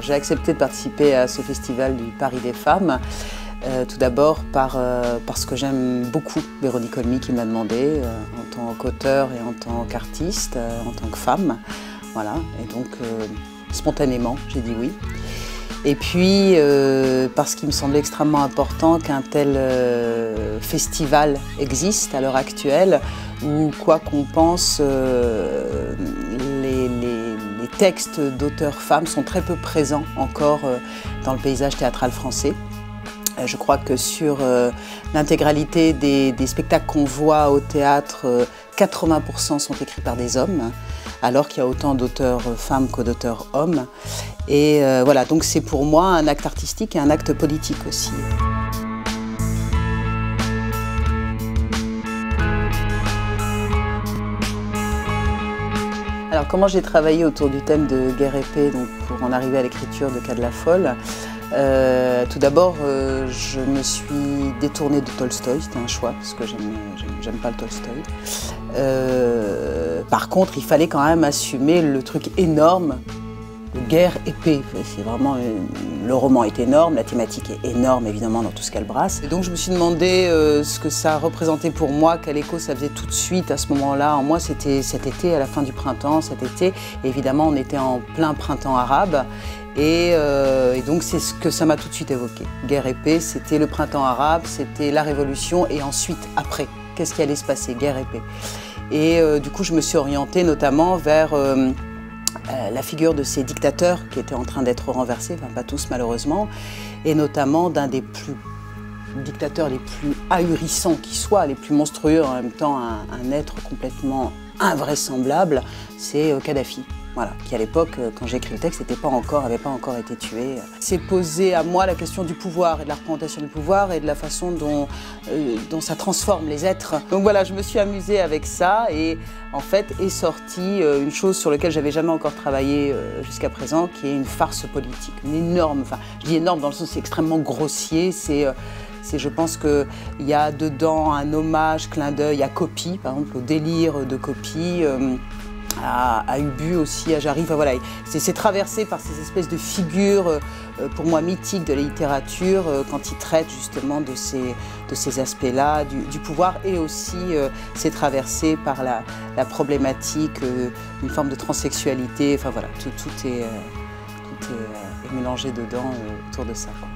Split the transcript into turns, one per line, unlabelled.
j'ai accepté de participer à ce festival du Paris des femmes. Tout d'abord parce que j'aime beaucoup Véronique Olmy qui m'a demandé, en tant qu'auteur et en tant qu'artiste, en tant que femme. Voilà, et donc spontanément, j'ai dit oui. Et puis parce qu'il me semblait extrêmement important qu'un tel festival existe à l'heure actuelle, où quoi qu'on pense, les textes d'auteurs femmes sont très peu présents encore dans le paysage théâtral français. Je crois que sur l'intégralité des spectacles qu'on voit au théâtre, 80% sont écrits par des hommes, alors qu'il y a autant d'auteurs femmes que d'auteurs hommes. Et voilà, donc c'est pour moi un acte artistique et un acte politique aussi. Alors comment j'ai travaillé autour du thème de Guerre et Paix, donc pour en arriver à l'écriture de Cas de la Folle. Tout d'abord, je me suis détournée de Tolstoï, c'était un choix, parce que j'aime pas le Tolstoï. Par contre, il fallait quand même assumer le truc énorme de guerre et paix. C'est vraiment, le roman est énorme, la thématique est énorme évidemment dans tout ce qu'elle brasse. Et donc je me suis demandé ce que ça représentait pour moi, quel écho ça faisait tout de suite à ce moment-là. En moi, c'était cet été, à la fin du printemps, cet été. Et évidemment, on était en plein printemps arabe. Et donc c'est ce que ça m'a tout de suite évoqué. Guerre et paix, c'était le printemps arabe, c'était la révolution et ensuite, après, qu'est-ce qui allait se passer? Guerre et paix. Et du coup, je me suis orientée notamment vers la figure de ces dictateurs qui étaient en train d'être renversés, enfin pas tous malheureusement, et notamment d'un des dictateurs les plus ahurissants qui soient, les plus monstrueux, en même temps un être complètement invraisemblable, c'est Kadhafi. Voilà, qui à l'époque, quand j'ai écrit le texte, n'avait pas encore été tué. C'est posé à moi la question du pouvoir et de la représentation du pouvoir et de la façon dont ça transforme les êtres. Donc voilà, je me suis amusée avec ça et en fait est sortie une chose sur laquelle j'avais jamais encore travaillé jusqu'à présent, qui est une farce politique, une énorme, enfin je dis énorme dans le sens c'est extrêmement grossier, je pense qu'il y a dedans un hommage, clin d'œil à Copy, par exemple au délire de Copy. À Ubu aussi, à Jarry, enfin voilà, c'est traversé par ces espèces de figures, pour moi mythiques de la littérature, quand ils traitent justement de ces aspects-là, du pouvoir, et aussi c'est traversé par la problématique d'une forme de transsexualité, enfin voilà, tout est mélangé dedans autour de ça, quoi.